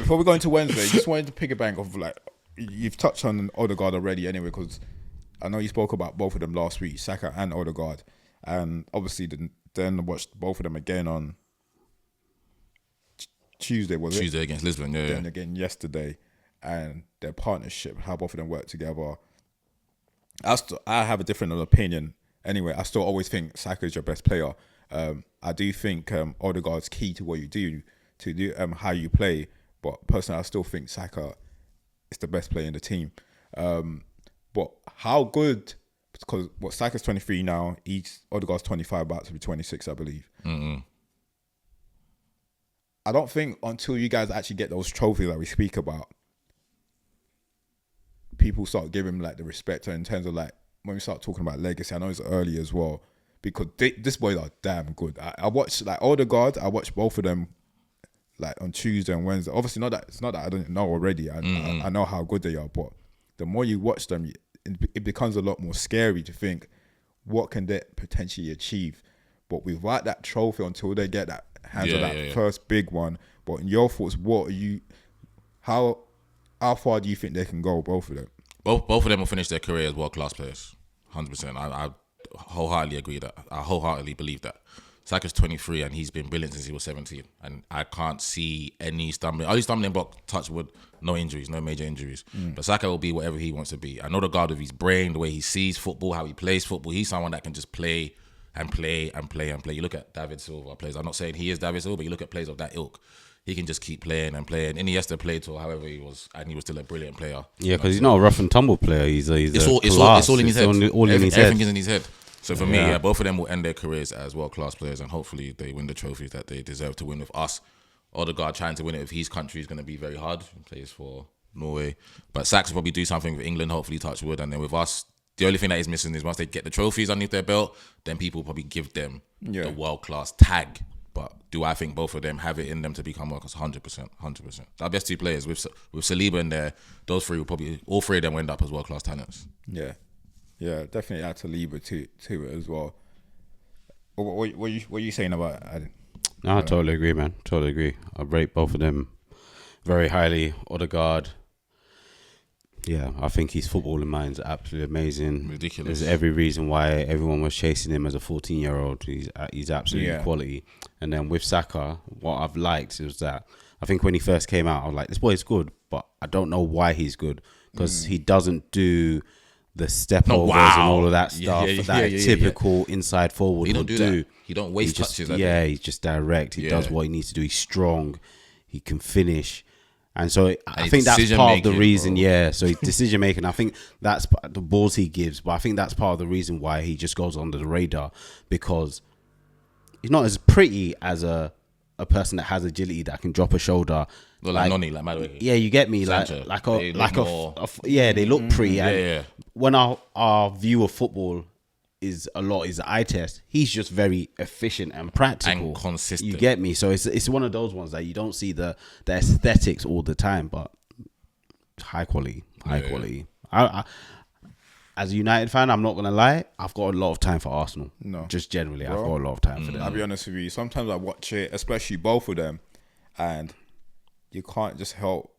Before we go into Wednesday, just wanted to pick a bank of like you've touched on Odegaard already anyway, because I know you spoke about both of them last week, Saka and Odegaard, and obviously then watched both of them again on Tuesday, was it? Tuesday against Lisbon, yeah. Then again yesterday, and their partnership, how both of them work together. I have a different opinion. Anyway, I still always think Saka is your best player. I do think Odegaard's key to what you do, how you play. But personally, I still think Saka is the best player in the team. But how good? Because Saka's 23 now. Odegaard's 25, about to be 26, I believe. Mm-mm. I don't think until you guys actually get those trophies that we speak about, people start giving him like the respect in terms of like when we start talking about legacy. I know it's early as well because this boys are damn good. I watched like Odegaard. I watched both of them like on Tuesday and Wednesday. Obviously, it's not that I don't know already. I know how good they are, but the more you watch them, it becomes a lot more scary to think what can they potentially achieve. But without that trophy, until they get that hands on that first big one. But in your thoughts, how far do you think they can go, both of them? Both of them will finish their career as world-class players. 100%. I wholeheartedly agree that. I wholeheartedly believe that. Saka's 23 and he's been brilliant since he was 17. And I can't see any stumbling. Only stumbling block, touch wood, no injuries, no major injuries. But Saka will be whatever he wants to be. I know the guard of his brain, the way he sees football, how he plays football. He's someone that can just play and play and play and play. You look at David Silva plays. I'm not saying he is David Silva, but you look at players of that ilk. He can just keep playing and playing. Iniesta played till however he was, and he was still a brilliant player. Yeah, because he's not a rough and tumble player. It's all in his head. Everything is in his head. So for me, both of them will end their careers as world-class players, and hopefully they win the trophies that they deserve to win with us. Odegaard trying to win it with his country is going to be very hard. He plays for Norway. But Saks will probably do something with England, hopefully touch wood. And then with us, the only thing that is missing is once they get the trophies underneath their belt, then people will probably give them the world-class tag. But do I think both of them have it in them to become world-class? 100%. Our best two players, with Saliba in there, those three will probably, all three of them will end up as world-class talents. Yeah, definitely add Saliba to it as well. What are you saying about it? No, I totally agree, man. Totally agree. I rate both of them very highly. Odegaard, yeah, I think his footballing mind's absolutely amazing. Ridiculous. There's every reason why everyone was chasing him as a 14-year-old. He's absolutely quality. And then with Saka, what I've liked is that I think when he first came out, I was like, this boy's good, but I don't know why he's good because he doesn't do the step overs and all of that stuff that typical inside forward he don't would do. That. He don't waste touches. He's just direct. He does what he needs to do. He's strong. He can finish. And so I think that's part of the reason, So his decision making, I think that's the balls he gives, but I think that's part of the reason why he just goes under the radar, because he's not as pretty as a person that has agility that can drop a shoulder. Well, like Noni, like Madueke. Yeah, you get me. Sancho. They look pretty. And when our view of football is the eye test, he's just very efficient and practical and consistent. You get me? So it's one of those ones that you don't see the aesthetics all the time, but high quality. I, as a United fan, I'm not gonna lie, I've got a lot of time for Arsenal. No, just generally, I've got a lot of time for them. I'll be honest with you. Sometimes I watch it, especially both of them, and you can't just help,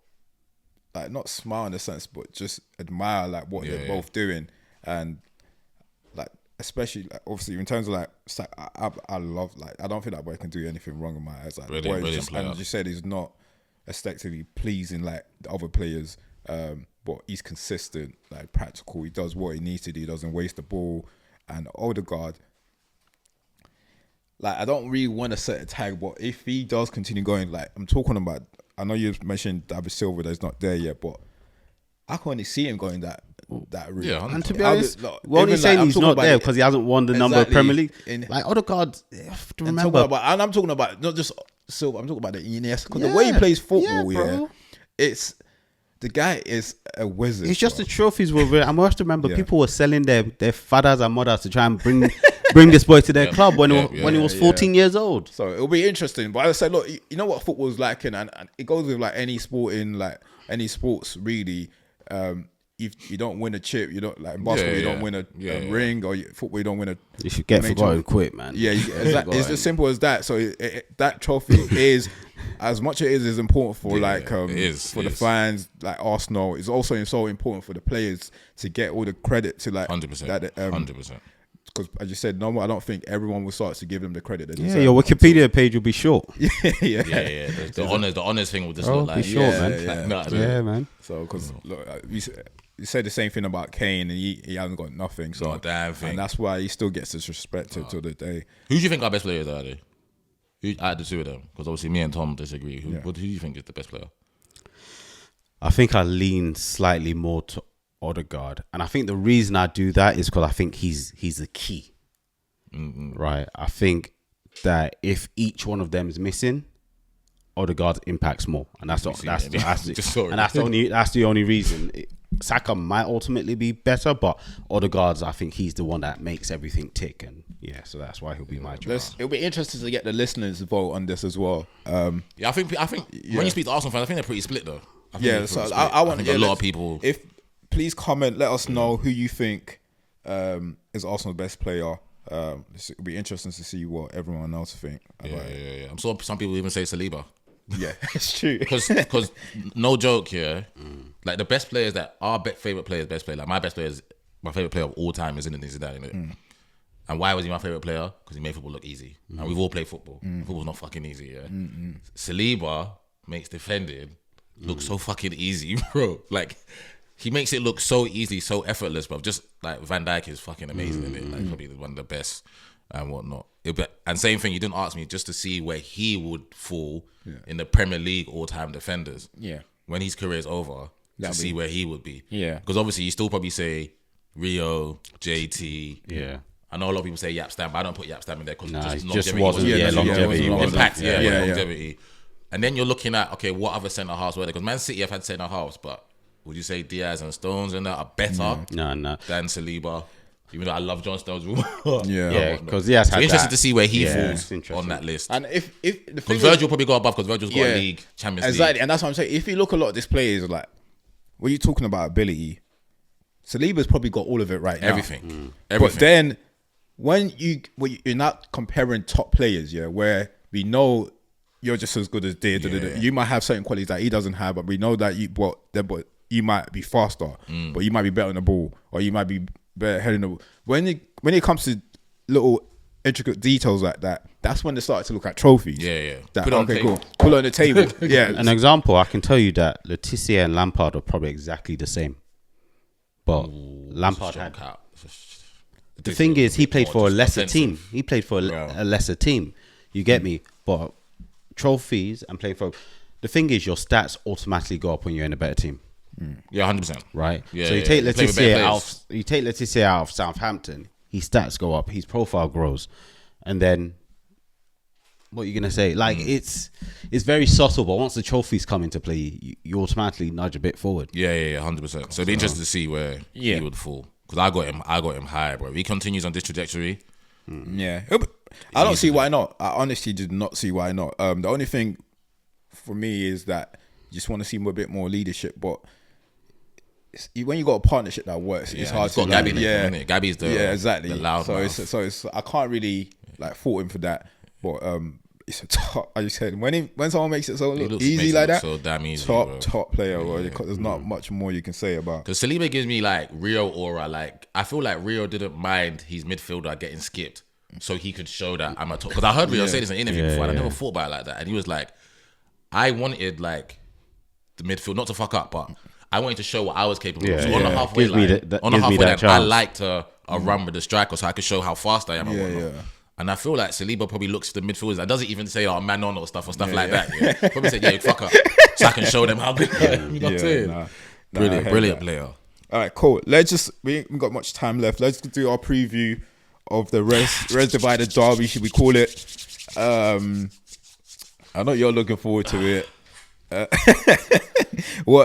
like, not smile in a sense, but just admire like what they're both doing. And like, especially like, obviously in terms of like, I love, like, I don't think that boy can do anything wrong in my eyes. Like, brilliant and as you said, he's not aesthetically pleasing like the other players, but he's consistent, like practical. He does what he needs to do. He doesn't waste the ball. And Odegaard, like, I don't really want to set a tag, but if he does continue going, like, I'm talking about, I know you mentioned David Silva that's not there yet, but I can only see him going that route. Yeah, and to be honest, we're only saying he's not there because he hasn't won the number of Premier League. Like Odegaard, to remember. And I'm talking about not just Silva, I'm talking about the Iniesta, because the way he plays football, it's, the guy is a wizard. It's just the trophies were real. I must remember people were selling their fathers and mothers to try and bring this boy to their club when he was 14 years old. So it'll be interesting. But as I said, look, you know what football's like, and it goes with like any sport any sports really. If you don't win a chip, you don't, like in basketball, you don't win a ring, or football, you don't win a. You should get forgotten quick, man. Yeah, it's as simple as that. So that trophy is as much as it is important for the fans, like Arsenal, it's also so important for the players to get all the credit to 100%. Because as you said, I don't think everyone will start to give them the credit they deserve. Yeah, your Wikipedia page will be short. yeah. The honors thing will just look like short, man. Man. So because you said the same thing about Kane, and he hasn't got nothing. So not a damn thing, and that's why he still gets disrespected till the day. Who do you think our best players are? Out of the two of them, because obviously me and Tom disagree. Who do you think is the best player? I think I lean slightly more to Odegaard, and I think the reason I do that is because I think he's the key. Right? I think that if each one of them is missing, Odegaard impacts more, and that's the only reason. Saka might ultimately be better, but Odegaard's, I think he's the one that makes everything tick, and so that's why he'll be my choice. It'll be interesting to get the listeners' vote on this as well. I think when you speak to Arsenal fans, I think they're pretty split though. I want a lot of people. Please comment, let us know who you think is Arsenal's best player. It'll be interesting to see what everyone else think. I'm sure some people even say Saliba. Yeah, it's true. Because no joke, like the best players that our favorite players, like my best player, my favorite player of all time is Zinedine Zidane. And why was he my favorite player? Because he made football look easy. And we've all played football. Football's not fucking easy. Saliba makes defending look so fucking easy, bro. Like he makes it look so easy, so effortless, bro. Just like Van Dijk is fucking amazing in it. Like probably one of the best and whatnot. And same thing, you didn't ask me just to see where he would fall in the Premier League all-time defenders. Yeah. When his career's over, see where he would be. Yeah. Because obviously you still probably say Rio, JT. Yeah. I know a lot of people say Yap Stam, but I don't put Yap Stam in there because longevity. Impact, longevity. And then you're looking at, okay, what other centre-halves were there? Because Man City have had centre-halves, but would you say Diaz and Stones and that are better than Saliba? Even though I love John Stones. Because Diaz had interested to see where he falls on that list. And if because Virgil probably go above because Virgil's got a league, Champions League. Exactly, and that's what I'm saying. If you look a lot of these players, like, when you're talking about ability, Saliba's probably got all of it right now. Everything. But then when you're not comparing top players, where we know you're just as good as you might have certain qualities that he doesn't have, but we know that you might be faster, but you might be better on the ball, or you might be better heading the ball. When it comes to little intricate details like that, that's when they started to look at trophies. That, put on the table. An example, I can tell you that Letizia and Lampard are probably exactly the same, but Lampard had. The thing is, he played for a lesser team. He played for a lesser team. You get me? But trophies and playing for... The thing is, your stats automatically go up when you're in a better team. Yeah, 100%. Right? So you take Letizia out of Southampton, his stats go up, his profile grows. And then, what are you going to say? Like, it's very subtle, but once the trophies come into play, you automatically nudge a bit forward. Yeah, 100%. So it'd be interesting to see where he would fall. Because I got him high, bro. If he continues on this trajectory... I don't see why not. I honestly did not see why not. The only thing for me is that you just want to see a bit more leadership, but when you got a partnership that works, it's hard to. Gabby, Gabby's the exactly. The loud so it's I can't really fault him for that, but it's a top. As you said, when someone makes it so look easy like that, so damn easy, top player. There's not much more you can say about. Because Saliba gives me like Rio aura. Like I feel like Rio didn't mind his midfielder getting skipped, so he could show that I'm a top. Because I heard Rio say this in an interview before, and I never thought about it like that. And he was like, I wanted like the midfield not to fuck up, but I wanted to show what I was capable of. So on the halfway line, I liked a run with the striker, so I could show how fast I am. And I feel like Saliba probably looks at the midfielders and doesn't even say, "Oh, man on" or stuff like that. Yeah. Probably said, fuck up," so I can show them how good I am. You know what I'm saying? Brilliant player. All right, cool. We ain't got much time left. Let's do our preview of the Res Divided Derby, should we call it? I know you're looking forward to it. What